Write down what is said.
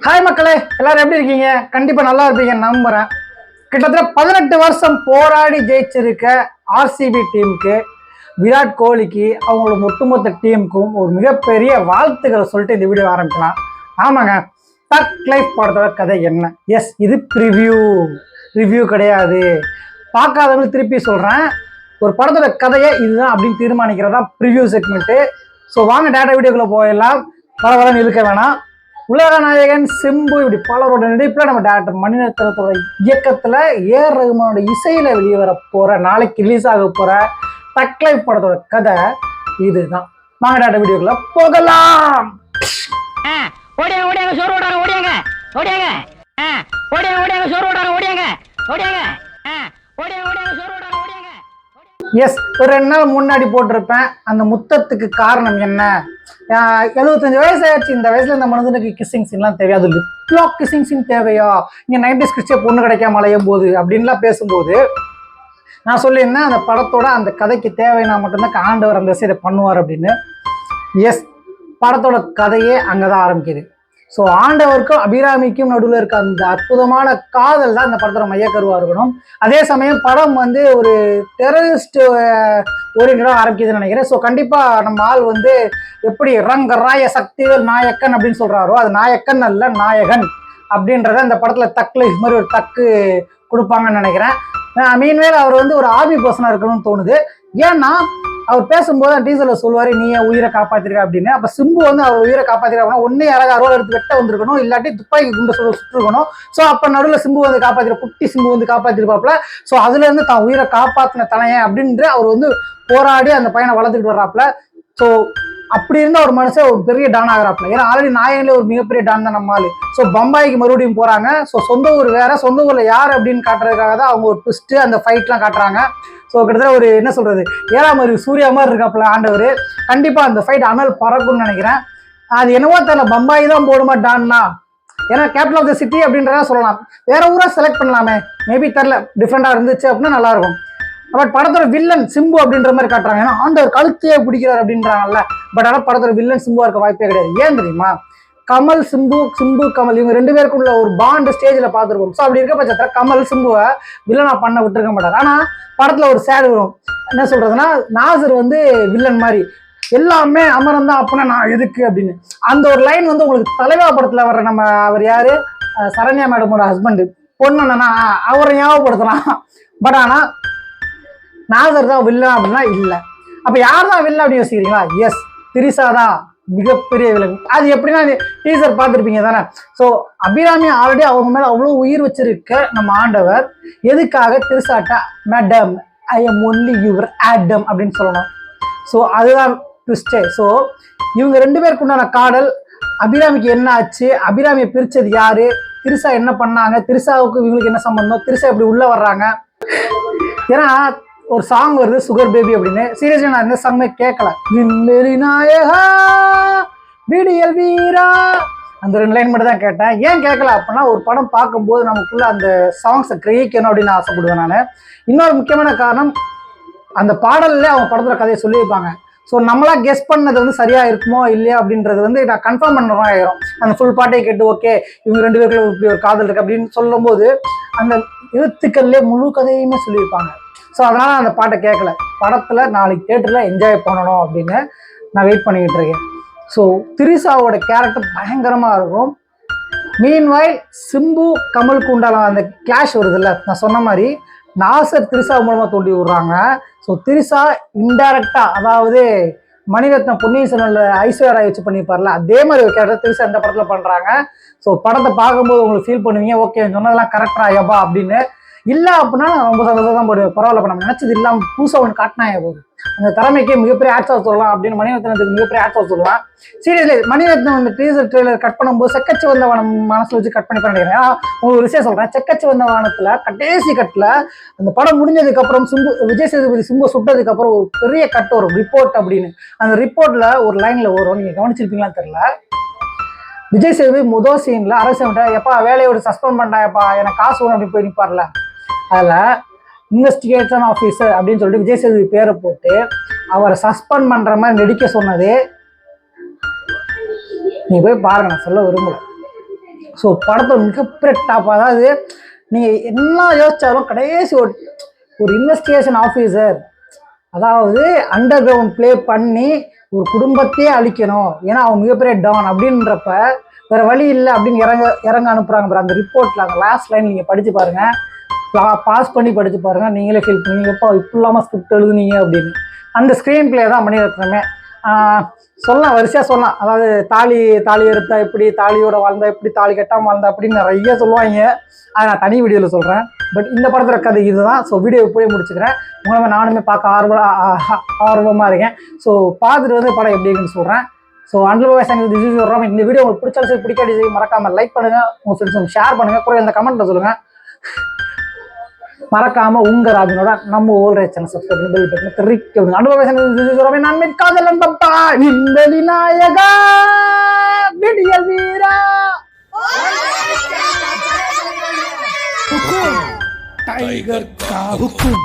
Hi மக்களே, எல்லாரும் எப்படி இருக்கீங்க? கண்டிப்பா நல்லா இருப்பீங்கன்னு நம்புறேன். கிட்டத்தட்ட 18 வருஷம் போராடி ஜெயிச்சிருக்க ஆர்சிபி டீமுக்கு, விராட் கோலிக்கு, அவங்களோட ஒட்டுமொத்த டீமுக்கும் ஒரு மிகப்பெரிய வாழ்த்துக்களை சொல்லிட்டு இந்த வீடியோ ஆரம்பிக்கலாம். ஆமாங்க, தக் லைஃப் படத்தோட கதை என்ன? எஸ், இது ரிவ்யூ கிடையாது. பார்க்காதவங்க திருப்பி சொல்றேன், ஒரு படத்தோட கதையை இதுதான் அப்படின்னு தீர்மானிக்கிறதா ப்ரிவ்யூ செக்மெண்ட்டு. ஸோ வாங்க டேட்டா வீடியோக்குள்ள போயிடலாம். பரவாயில்ல இருக்க வேணாம். உலக நாயகன் சிம்பு இப்படி பலரோட நடிப்புல நம்ம டேரக்டர் மணிரத்னத்தோட இயக்கத்துல ஏஆர் ரஹ்மானோட இசையில வெளியே வர போற, நாளைக்கு ரிலீஸ் ஆக போற தக் லைஃப் படத்தோட கதை இதுதான். வாங்க டேரக்டர் வீடியோக்குள்ள போகலாம். ஓடியாங்க ஓடியாங்க சோறு ஓடாங்க ஓடியாங்க ஓடியாங்க ஓடியாங்க ஓடியாங்க சோறு ஓடாங்க ஓடியாங்க ஓடியாங்க ஓடியாங்க ஓடியாங்க சோறு ஓடாங்க ஓடியாங்க. எஸ், ஒரு 2 நாள் முன்னாடி போட்டிருப்பேன். அந்த முத்தத்துக்கு காரணம் என்ன? 75 வயசு ஆயிடுச்சு. இந்த வயசுல இந்த மனிதனுக்கு கிசிங் சீன்லாம் தேவையாது, லிப்லாக் கிசிங் சீன் தேவையா? இங்க 90s கிறிஸ்டிய பொண்ணு கிடைக்காம அலையும் போது அப்படின்லாம் பேசும்போது நான் சொல்லியிருந்தேன், அந்த படத்தோட அந்த கதைக்கு தேவைன்னா மட்டும்தான் ஆண்டவர் அந்த விஷயத்தை பண்ணுவார் அப்படின்னு. எஸ், படத்தோட கதையே அங்கதான் ஆரம்பிக்குது. ஸோ ஆண்டவருக்கும் அபிராமிக்கும் நடுவில் இருக்க அந்த அற்புதமான காதல் தான் இந்த படத்தோட மையக்கருவா இருக்கணும். அதே சமயம் படம் ஒரு டெரரிஸ்ட் ஓரியன்டாக ஆரம்பிக்குதுன்னு நினைக்கிறேன். ஸோ கண்டிப்பாக நம்ம ஆள் எப்படி ரங்கராய சக்திவேல் நாயக்கன் அப்படின்னு சொல்கிறாரோ, அது நாயக்கன் அல்ல நாயகன் அப்படின்றத இந்த படத்தில் தக் லைஃப் மாதிரி ஒரு தக்கு கொடுப்பாங்கன்னு நினைக்கிறேன். மீன்வேல் அவர் ஒரு ஆர்மி பர்சனாக இருக்கணும்னு தோணுது. ஏன்னா அவர் பேசும்போது டீசர்ல சொல்லுவாரு, நீ உயிரை காப்பாத்திருக்க அப்படின்னு. அப்ப சிம்பு அவர் உயிரை காப்பாத்திருக்கா, ஒன்னே யாராவது அறுவாள் எடுத்து வெட்ட வந்திருக்கணும், இல்லாட்டி துப்பாக்கி குண்டை சுட்டுருக்கணும். ஸோ அப்ப நடுவில் சிம்பு காப்பாத்திர, குட்டி சிம்பு காப்பாத்திருப்பாப்ல. ஸோ அதுல இருந்து தான் உயிரை காப்பாத்தின தலையன் அப்படின்ட்டு அவர் போராடி அந்த பையனை வளர்த்துக்கிட்டு வர்றாப்ல. ஸோ அப்படி இருந்தா ஒரு மனுஷன் ஒரு பெரிய டான் ஆகிறாப்ல. ஏன்னா ஆல்ரெடி நாயகன்ல ஒரு மிகப்பெரிய டான் தான் நம்ம ஆளு. ஸோ பம்பாய்க்கு மறுபடியும் போறாங்க. ஸோ சொந்த ஊர் வேற, சொந்த ஊர்ல யார் அப்படின்னு காட்டுறதுக்காக தான் அவங்க ஒரு ட்விஸ்ட் அந்த ஃபைட்லாம் காட்டுறாங்க. ஸோ கிட்டத்தட்ட என்ன சொல்றது, 7ஆம் அறிவு சூர்யா மாதிரி இருக்காப்புல ஆண்டவர். கண்டிப்பா அந்த ஃபைட் அனல் பறக்கும்னு நினைக்கிறேன். அது என்னவோ தெரியல, பம்பாய் தான் போடுமா டான்னா, ஏன்னா கேபிட்டல் ஆஃப் த சிட்டி அப்படின்றத சொல்லலாம். வேற ஊரா செலக்ட் பண்ணலாமே, மேபி தெரியல, டிஃப்ரெண்டா இருந்துச்சு அப்படின்னா நல்லா இருக்கும். பட் படத்தோட வில்லன் சிம்பு அப்படின்ற மாதிரி காட்டுறாங்க. ஏன்னா ஆண்டவர் கழுத்தையே பிடிக்கிறார் அப்படின்றாங்கல்ல. பட் ஆனால் படத்தோட வில்லன் சிம்புவா இருக்க வாய்ப்பே கிடையாது. ஏன் தெரியுமா? கமல் சிம்பு, சிம்பு கமல், இவங்க 2 பேருக்குள்ள ஒரு பாண்டு ஸ்டேஜ்ல பார்த்துருக்கோம். ஸோ அப்படி இருக்க பட்சத்தில் கமல் சிம்புவை வில்லனா பண்ண விட்டுருக்க மாட்டார். ஆனா படத்துல ஒரு சேடு வரும். என்ன சொல்றதுன்னா, நாசர் வில்லன் மாதிரி எல்லாமே அமரம் தான், அப்படின்னா நான் எதுக்கு அப்படின்னு. அந்த ஒரு லைன் உங்களுக்கு தலைவா படத்துல வர்ற நம்ம அவர் யாரு, சரண்யா மேடமோட ஹஸ்பண்ட் பொண்ணு, அவரை ஞாபகப்படுத்தலாம். பட் ஆனா நாசர் தான் வில்லன் அப்படின்னா இல்லை. அப்ப யார் தான் வில்லன் அப்படின்னு யோசிக்கிறீங்களா? எஸ், திரிசா தான் மிகப்பெரிய வில்லன். அது எப்படின்னா டீசர் பார்த்துருப்பீங்க தானே. ஸோ அபிராமி ஆல்ரெடி அவங்க மேல அவ்வளோ உயிர் வச்சிருக்க நம்ம ஆண்டவர் எதுக்காக திரிசாட்டா madam I am only your Adam அப்படின்னு சொல்லணும். ஸோ அதுதான் ட்விஸ்டே. ஸோ இவங்க 2 பேருக்கு உண்டான காதல், அபிராமிக்கு என்ன ஆச்சு, அபிராமியை பிரிச்சது யாரு, திரிசா என்ன பண்ணாங்க, திரிசாவுக்கு இவங்களுக்கு என்ன சம்பந்தம், திரிசா எப்படி உள்ள வர்றாங்க. ஏன்னா ஒரு சாங் வருது சுகர் பேபி அப்படின்னு. சீரியஸ்லி நான் இந்த சாங்குமே கேட்கல. நாயகா விடியல் வீரா, அந்த 2 லைன் மட்டும் தான் கேட்டேன். ஏன் கேட்கல அப்படின்னா, ஒரு படம் பார்க்கும்போது நமக்குள்ள அந்த சாங்ஸை கிரகிக்கணும் அப்படின்னு ஆசைப்படுவேன் நான். இன்னொரு முக்கியமான காரணம், அந்த பாடல்ல அவங்க படத்துல கதையை சொல்லியிருப்பாங்க. ஸோ நம்மளா கெஸ் பண்ணது சரியா இருக்குமோ இல்லையா அப்படின்றது நான் கன்ஃபார்ம் பண்ண மாதிரி ஆயிரும். அந்த ஃபுல் பாட்டை கேட்டு ஓகே இவங்க 2 பேருக்குள்ள இப்படி ஒரு காதல் இருக்கு அப்படின்னு சொல்லும் போது அந்த எழுத்துக்கள்லேயே முழு கதையுமே சொல்லியிருப்பாங்க. ஸோ அதனால அந்த பாட்டை கேட்கல. படத்துல நாளைக்கு தியேட்டர்ல என்ஜாய் பண்ணணும் அப்படின்னு நான் வெயிட் பண்ணிக்கிட்டு இருக்கேன். ஸோ திரிசாவோட கேரக்டர் பயங்கரமா இருக்கும். மீன்வைல் சிம்பு கமலுக்கு உண்டான அந்த கிளாஷ் வருதுல்ல, நான் சொன்ன மாதிரி நாசர் திரிசா மூலமா தோண்டி விடுறாங்க. ஸோ திரிசா இன்டைரக்டா, அதாவது மணிரத்னம் பொன்னியின் செல்வன்ல ஐஸ்வர்யா வச்சு பண்ணியிருப்பார்ல, அதே மாதிரி ஒரு கேரக்டர் திரிசா இந்த படத்துல பண்றாங்க. ஸோ படத்தை பார்க்கும்போது உங்களுக்கு ஃபீல் பண்ணுவீங்க, ஓகே சொன்னதெல்லாம் கரெக்டா ஐயப்பா அப்படின்னு. இல்லை அப்படின்னா நான் ரொம்ப சந்தோஷம் தான் போடுவேன். பரவாயில்ல, நம்ம நினைச்சது இல்லாமல் புதுசாக ஒன்று காட்டினாங்க போது அந்த திறமைக்கு மிகப்பெரிய ஆட்ஸ் ஆஃப் சொல்லலாம் அப்படின்னு மணிரத்னத்துக்கு மிகப்பெரிய ஆட்ஸ் ஆஃப் சொல்லலாம். சீரியஸ்லி மணிரத்னம் அந்த டீசர் ட்ரெய்லர் கட் பண்ணும்போது செக்கச்சி வந்த வானம் மனசில் வச்சு கட் பண்ணி பண்ணிக்கிறேன். உங்களுக்கு விஷயம் சொல்கிறேன், செக்கச்சி வந்த வானத்தில் கடைசி கட்டில் அந்த படம் முடிஞ்சதுக்கப்புறம் விஜய் சேதுபதி சிம்பு சுட்டதுக்கப்புறம் ஒரு பெரிய கட் வரும், ரிப்போர்ட் அப்படின்னு. அந்த ரிப்போர்ட்டில் ஒரு லைனில் வரும், நீங்கள் கவனிச்சிருப்பீங்களான்னு தெரியல. விஜய் சேதுபதி முதல் சீனில் அரசு எப்பா வேலையோட சஸ்பெண்ட் பண்ணாயப்பா, எனக்கு காசு வேணும் அப்படின்னு போய் நிற்பார்ல, அதில் இன்வெஸ்டிகேஷன் ஆஃபீஸர் அப்படின்னு சொல்லிட்டு விஜய் சேதுபதி பேரை போட்டு அவரை சஸ்பெண்ட் பண்ற மாதிரி நடிக்க சொன்னது. நீ போய் பாருங்க, நான் சொல்ல விரும்பல. ஸோ படத்தை மிகப்பெரிய டாப். அதாவது நீங்கள் என்ன யோசிச்சாலும் கடைசி ஒரு இன்வெஸ்டிகேஷன் ஆஃபீஸர், அதாவது அண்டர் கிரவுண்ட் ப்ளே பண்ணி ஒரு குடும்பத்தையே அழிக்கணும், ஏன்னா அவன் மிகப்பெரிய டான் அப்படின்றப்ப வேறு வழி இல்லை அப்படின்னு இறங்க அனுப்புகிறாங்க பாரு. அந்த ரிப்போர்ட்டில் அந்த லாஸ்ட் லைன் நீங்கள் படித்து பாருங்கள், பாஸ் பண்ணி படித்து பாருங்கள், நீங்களே ஃபீல் பண்ணுவீங்க எப்போ இப்படி இல்லாமல் ஸ்கிரிப்ட் எழுதுனீங்க அப்படின்னு. அந்த ஸ்க்ரீன் பிளே தான் மணிரத்னமே. சொல்லலாம், வரிசையாக சொல்லலாம். அதாவது தாலி எடுத்தா எப்படி, தாலியோட வாழ்ந்தா எப்படி, தாலி கட்டாமல் வாழ்ந்தா அப்படின்னு நிறைய சொல்லுவாங்க. அதை நான் தனி வீடியோவில் சொல்கிறேன். பட் இந்த படத்தில் கதை இதுதான். ஸோ வீடியோ இப்போயே முடிச்சுக்கிறேன். உங்களை நானுமே பார்க்க ஆர்வமாக இருக்கேன். ஸோ பார்த்துட்டு வந்து படம் எப்படி இருக்குன்னு சொல்கிறேன். ஸோ அண்டர் வயசாங்க வர்றோம். இந்த வீடியோ உங்களுக்கு பிடிச்சாலும் பிடிக்காடி செய்ய மறக்காமல் லைக் பண்ணுங்கள், உங்கள் ஃப்ரெண்ட்ஸ் ஷேர் பண்ணுங்கள், கூட இந்த கமெண்ட்டில் சொல்லுங்கள். மறக்காம உங்க ராபினோட நம்ம ஓல்ரே சேனல் சப்ஸ்கிரைப் பண்ணி பெல் பட்டனை கிளிக் பண்ணுங்க. அனுபவ நான் காதலன் பப்பா விண்வெளி நாயகா விடியல் வீரா டைகர் கா ஹுக்கும்.